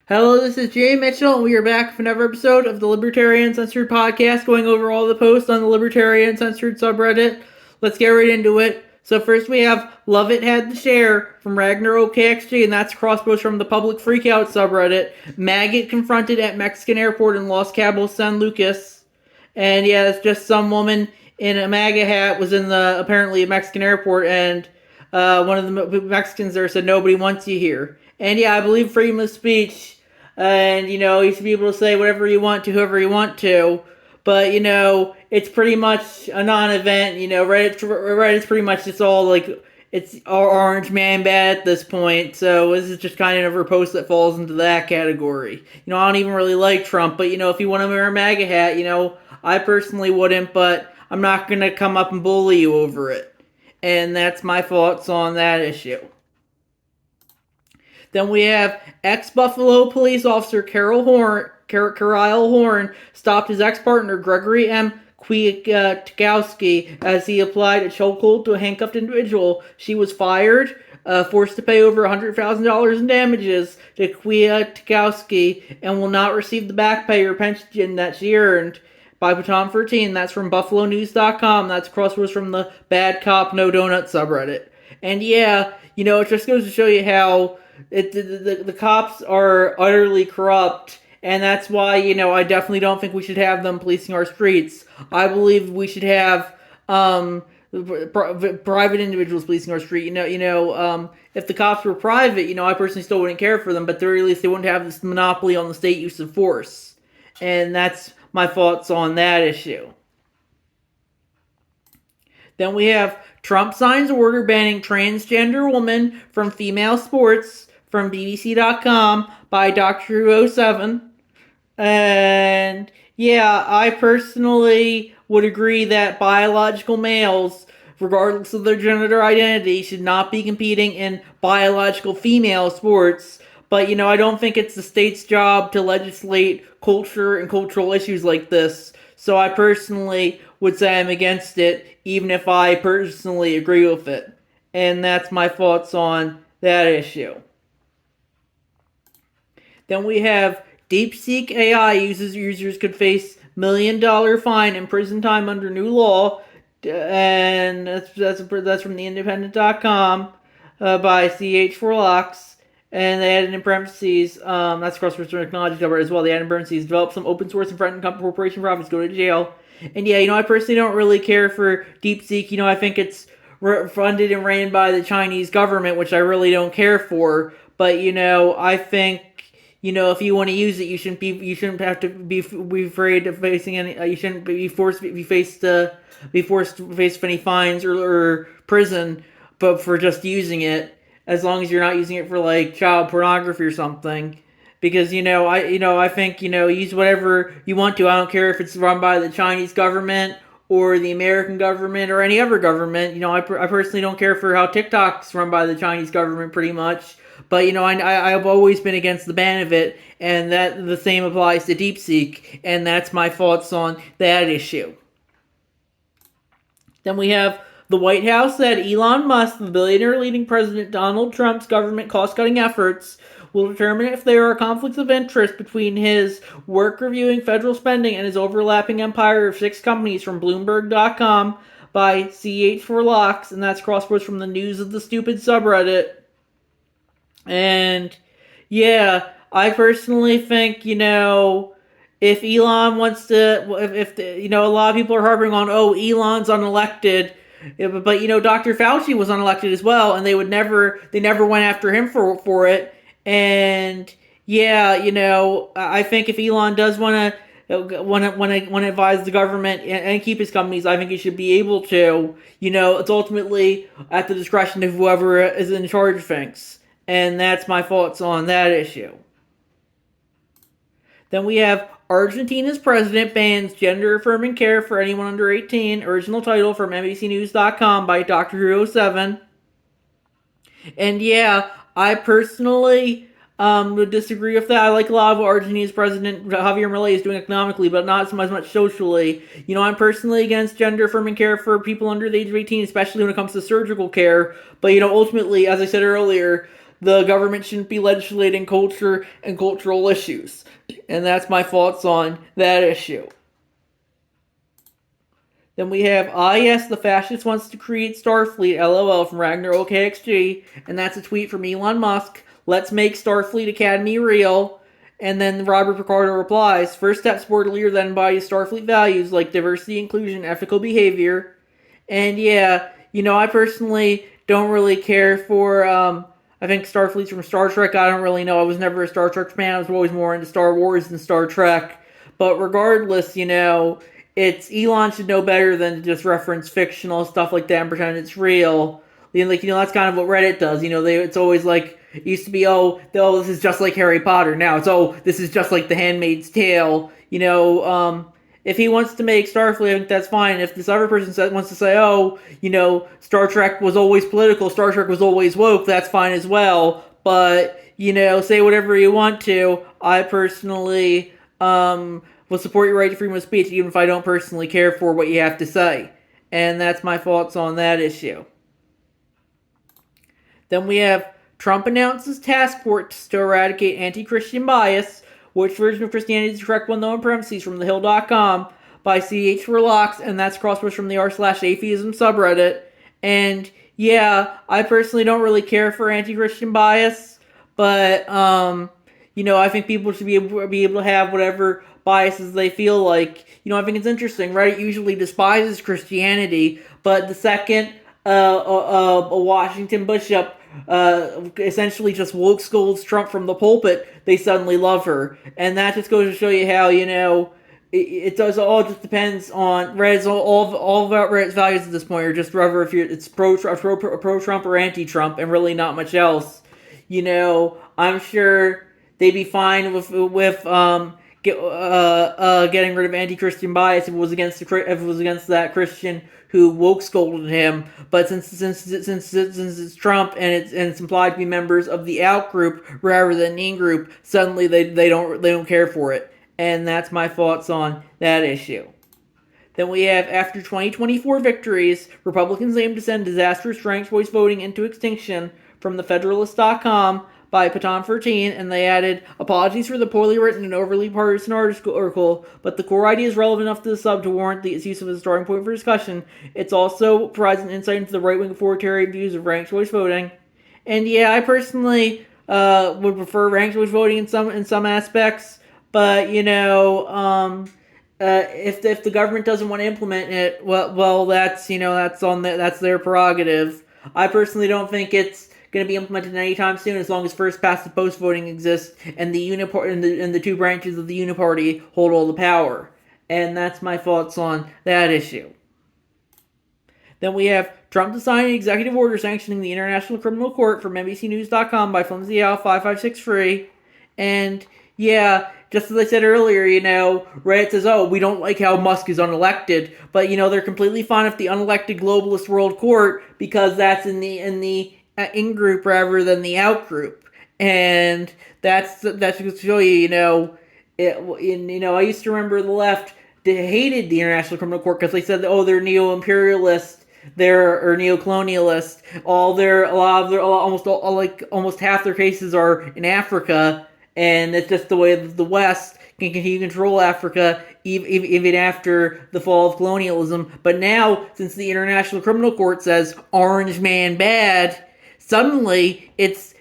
Hello, this is Jay Mitchell, and we are back with another episode of the Libertarian Censored podcast, going over all the posts on the Libertarian Censored subreddit. Let's get right into it. So first we have Love It Had to Share from Ragnar OKXG, and that's crosspost from the Public Freakout subreddit. Maggot confronted at Mexican airport in Los Cabos, San Lucas. And yeah, it's just some woman in a MAGA hat was in apparently a Mexican airport, and one of the Mexicans there said, "Nobody wants you here." And yeah, I believe freedom of speech, and you should be able to say whatever you want to whoever you want to. But it's pretty much a non-event. Reddit's pretty much just all like it's all orange man bad at this point. So this is just kind of a post that falls into that category. I don't even really like Trump, but if you want to wear a MAGA hat, I personally wouldn't, but I'm not gonna come up and bully you over it. And that's my thoughts on that issue. Then we have ex-Buffalo police officer Carol Horn stopped his ex-partner Gregory M. Kwiatkowski as he applied a chokehold to a handcuffed individual. She was fired, forced to pay over $100,000 in damages to Kwiatkowski, and will not receive the back pay or pension that she earned. By Baton 13, that's from BuffaloNews.com. That's crosswords from the Bad Cop No Donut subreddit. And yeah, it just goes to show you how the cops are utterly corrupt, and that's why I definitely don't think we should have them policing our streets. I believe we should have private individuals policing our street. If the cops were private, I personally still wouldn't care for them, but at the very least they wouldn't have this monopoly on the state use of force. And that's my thoughts on that issue. Then we have Trump signs order banning transgender woman from female sports from BBC.com by Dr. Who 07. And yeah, I personally would agree that biological males, regardless of their gender identity, should not be competing in biological female sports. But I don't think it's the state's job to legislate culture and cultural issues like this. So I personally would say I'm against it, even if I personally agree with it. And that's my thoughts on that issue. Then we have DeepSeek AI users could face $1 million fine and prison time under new law. And that's from theindependent.com by CH4Locks. And they added in parentheses, that's crosswords from technology cover as well. They added in parentheses, develop some open source and threaten corporation profits, go to jail. And yeah, I personally don't really care for DeepSeek. I think it's funded and ran by the Chinese government, which I really don't care for. But I think if you want to use it, you shouldn't have to be afraid of facing any. You shouldn't be forced to face any fines or prison, but for just using it, as long as you're not using it for like child pornography or something. Because I think use whatever you want to. I don't care if it's run by the Chinese government or the American government or any other government. I personally don't care for how TikTok's run by the Chinese government, pretty much. But I've always been against the ban of it, and that the same applies to DeepSeek, and that's my thoughts on that issue. Then we have the White House said Elon Musk, the billionaire leading President Donald Trump's government cost-cutting efforts, will determine if there are conflicts of interest between his work reviewing federal spending and his overlapping empire of 6 companies from Bloomberg.com by CH4Locks, and that's crosswords from the News of the Stupid subreddit. And yeah, I personally think, if Elon wants to, if a lot of people are harping on, oh, Elon's unelected, but Dr. Fauci was unelected as well, and they never went after him for it. And yeah, I think if Elon does want to advise the government and keep his companies, I think he should be able to. It's ultimately at the discretion of whoever is in charge of things. And that's my thoughts on that issue. Then we have Argentina's president bans gender-affirming care for anyone under 18. Original title from NBCNews.com by Dr. Who 07. And yeah, I personally would disagree with that. I like a lot of what Argentina's president Javier Milei is doing economically, but not so much socially. I'm personally against gender-affirming care for people under the age of 18, especially when it comes to surgical care. But ultimately, as I said earlier, the government shouldn't be legislating culture and cultural issues. And that's my thoughts on that issue. Then we have, yes, the fascist wants to create Starfleet, LOL, from Ragnar OKXG. And that's a tweet from Elon Musk. Let's make Starfleet Academy real. And then Robert Picardo replies, first step toward a leader that embodies Starfleet values like diversity, inclusion, ethical behavior. And yeah, I personally don't really care for, I think Starfleet's from Star Trek. I don't really know. I was never a Star Trek fan. I was always more into Star Wars than Star Trek. But regardless, it's Elon should know better than to just reference fictional stuff like that and pretend it's real. That's kind of what Reddit does. It's always like, it used to be, this is just like Harry Potter. Now it's, this is just like The Handmaid's Tale. If he wants to make Starfleet, I think that's fine. If this other person wants to say, Star Trek was always political, Star Trek was always woke, that's fine as well. But, say whatever you want to. I personally will support your right to freedom of speech, even if I don't personally care for what you have to say. And that's my thoughts on that issue. Then we have Trump announces task force to eradicate anti-Christian bias. Which version of Christianity is the correct one, though, in parentheses, from thehill.com by CH Relax, and that's crosswords from the r/atheism subreddit. And yeah, I personally don't really care for anti-Christian bias, but I think people should be able to have whatever biases they feel like. I think it's interesting. Reddit usually despises Christianity, but the second a Washington bishop essentially just woke scolds Trump from the pulpit, they suddenly love her. And that just goes to show you how, it does all just depends on Reddit's all about Reddit's values at this point, or just whether if it's pro-Trump or anti-Trump, and really not much else. I'm sure they'd be fine with getting rid of anti-Christian bias if it was against that Christian who woke scolded him. But since it's Trump and it's implied to be members of the out group rather than the in group, suddenly they don't care for it. And that's my thoughts on that issue. Then we have, after 2024 victories, Republicans aim to send disastrous ranked choice voting into extinction, from thefederalist.com by Patan 13, and they added, apologies for the poorly written and overly partisan article, but the core idea is relevant enough to the sub to warrant its use as a starting point for discussion. It also provides an insight into the right-wing authoritarian views of ranked choice voting. And yeah, I personally would prefer ranked choice voting in some aspects, but if the government doesn't want to implement it, well, that's their prerogative. I personally don't think it's going to be implemented anytime soon, as long as first past the post voting exists and the the two branches of the uniparty hold all the power. And that's my thoughts on that issue. Then we have Trump to sign an executive order sanctioning the International Criminal Court from NBCNews.com by Flimsy Al 5563. And yeah, just as I said earlier, Reddit says, we don't like how Musk is unelected, but they're completely fine with the unelected globalist world court because that's in the in group rather than the out group. And that's to show you, I used to remember the left hated the International Criminal Court because they said that, they're neo-imperialist, they're neocolonialist. Almost half their cases are in Africa, and it's just the way that the West can continue to control Africa even after the fall of colonialism. But now, since the International Criminal Court says Orange Man bad, suddenly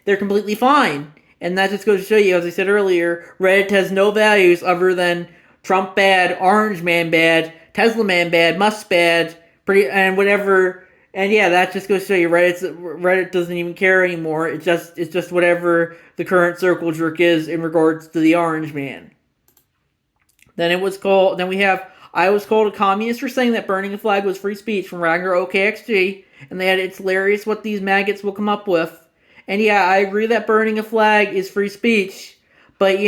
they're completely fine. And that just goes to show you, as I said earlier, Reddit has no values other than Trump bad, Orange Man bad, Tesla Man bad, Musk bad, and whatever. And yeah, that just goes to show you Reddit doesn't even care anymore. It's just whatever the current circle jerk is in regards to the Orange Man. Then we have, I was called a communist for saying that burning a flag was free speech, from Ragnar OKXG, and they had, it's hilarious what these maggots will come up with. And yeah, I agree that burning a flag is free speech, but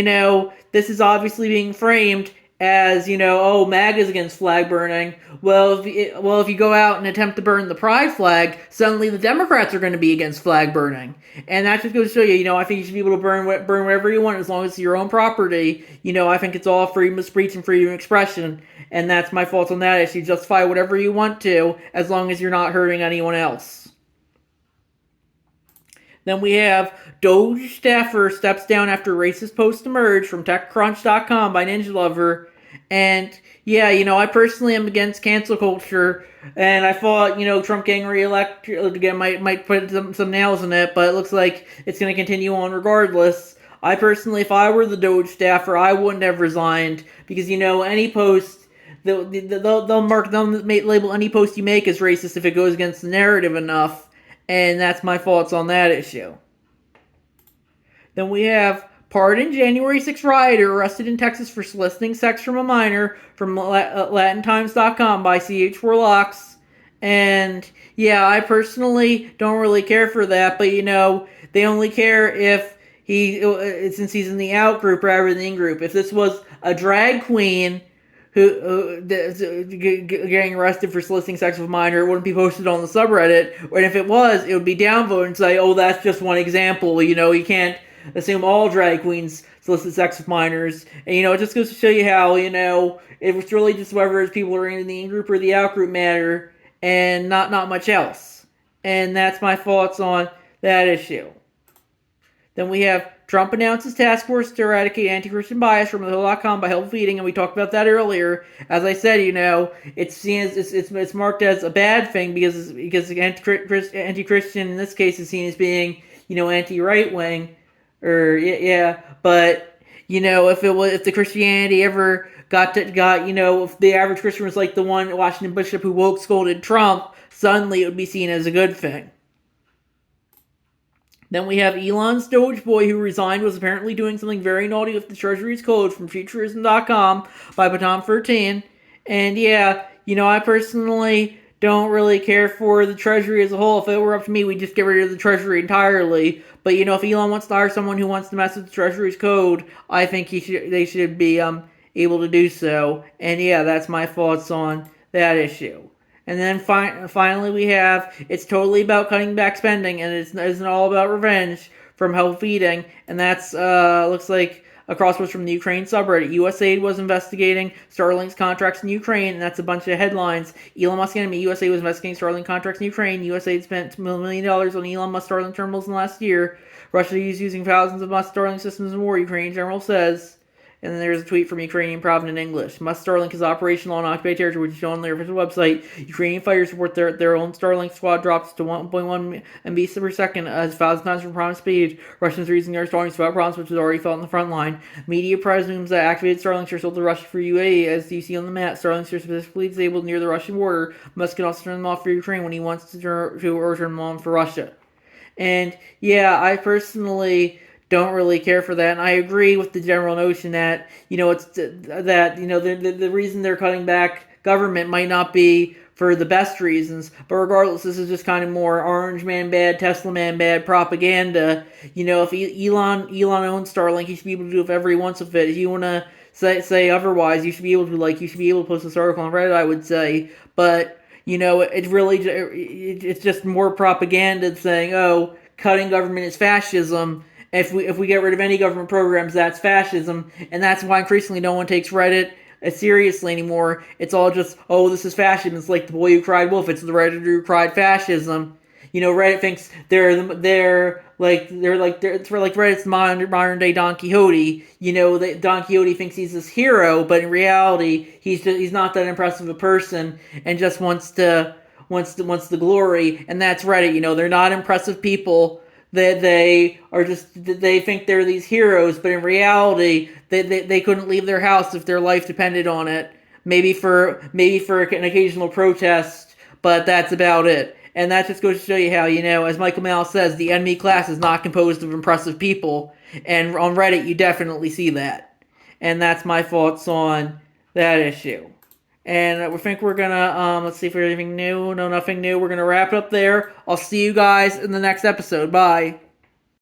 this is obviously being framed as, MAGA's against flag burning. Well, if you go out and attempt to burn the pride flag, suddenly the Democrats are going to be against flag burning. And that just goes to show you, I think you should be able to burn whatever you want as long as it's your own property. I think it's all freedom of speech and freedom of expression. And that's my thoughts on that issue. Justify whatever you want to, as long as you're not hurting anyone else. Then we have Doge staffer steps down after racist posts emerge from TechCrunch.com by Ninja Lover. And yeah, I personally am against cancel culture, and I thought, Trump getting reelected again might put some nails in it, but it looks like it's going to continue on regardless. I personally, if I were the Doge staffer, I wouldn't have resigned because any post they'll label any post you make as racist if it goes against the narrative enough, and that's my thoughts on that issue. Then we have pardoned January 6th rioter arrested in Texas for soliciting sex from a minor from LatinTimes.com by CH Warlocks. And yeah, I personally don't really care for that, but they only care if since he's in the out group rather than the in group. If this was a drag queen who getting arrested for soliciting sex with a minor, it wouldn't be posted on the subreddit. And if it was, it would be downvoted and say, oh, that's just one example. You can't assume all drag queens solicit sex with minors. And, it just goes to show you how, it's really just whether people are in the in-group or the out-group matter and not much else. And that's my thoughts on that issue. Then we have Trump announces task force to eradicate anti-Christian bias from thehill.com by help feeding, and we talked about that earlier. As I said, it's seen as it's marked as a bad thing because anti-Christian in this case is seen as being anti-right wing, But if the Christianity ever got if the average Christian was like the one Washington bishop who woke scolded Trump, suddenly it would be seen as a good thing. Then we have Elon's Doge boy who resigned was apparently doing something very naughty with the Treasury's code from Futurism.com by Baton 13. And yeah, I personally don't really care for the Treasury as a whole. If it were up to me, we'd just get rid of the Treasury entirely. But if Elon wants to hire someone who wants to mess with the Treasury's code, I think they should be able to do so. And yeah, that's my thoughts on that issue. And then finally we have, it's totally about cutting back spending, and it's not all about revenge from Help Feeding. And that's, looks like a crosspost from the Ukraine subreddit. USAID was investigating Starlink's contracts in Ukraine, and that's a bunch of headlines. Elon Musk enemy, USAID was investigating Starlink contracts in Ukraine. USAID spent $1 million on Elon Musk Starlink terminals in the last year. Russia is using thousands of Musk Starlink systems in war, Ukrainian general says. And then there's a tweet from Ukrainian Provident in English. Musk Starlink is operational on occupied territory, which is shown on their official website. Ukrainian fighters report their own Starlink squad drops to 1.1 MB per second, as 1,000 times from promised speed. Russians are using their Starlink without problems, which was already felt on the front line. Media presumes that activated Starlinks are sold to Russia for UAE, as you see on the map. Starlinks are specifically disabled near the Russian border. Musk can also turn them off for Ukraine when he wants to turn them on for Russia. And yeah, I personally don't really care for that, and I agree with the general notion that it's that the reason they're cutting back government might not be for the best reasons, but regardless, this is just kind of more orange man bad, Tesla man bad propaganda. If Elon owns Starlink, he should be able to do every once of it. If you want to say otherwise, you should be able to post this article on Reddit, I would say, but it's just more propaganda saying, oh, cutting government is fascism. If we get rid of any government programs, that's fascism, and that's why increasingly no one takes Reddit as seriously anymore. It's all just, oh, this is fascism. It's like the boy who cried wolf. It's the Redditor who cried fascism. Reddit thinks it's for Reddit's modern day Don Quixote. Don Quixote thinks he's this hero, but in reality, he's not that impressive a person and just wants the glory. And that's Reddit. They're not impressive people. They think they're these heroes, but in reality, they couldn't leave their house if their life depended on it. Maybe for an occasional protest, but that's about it. And that just goes to show you how, as Michael Malice says, the enemy class is not composed of impressive people. And on Reddit, you definitely see that. And that's my thoughts on that issue. And we think we're gonna, let's see if there's anything new. No, nothing new. We're gonna wrap it up there. I'll see you guys in the next episode. Bye.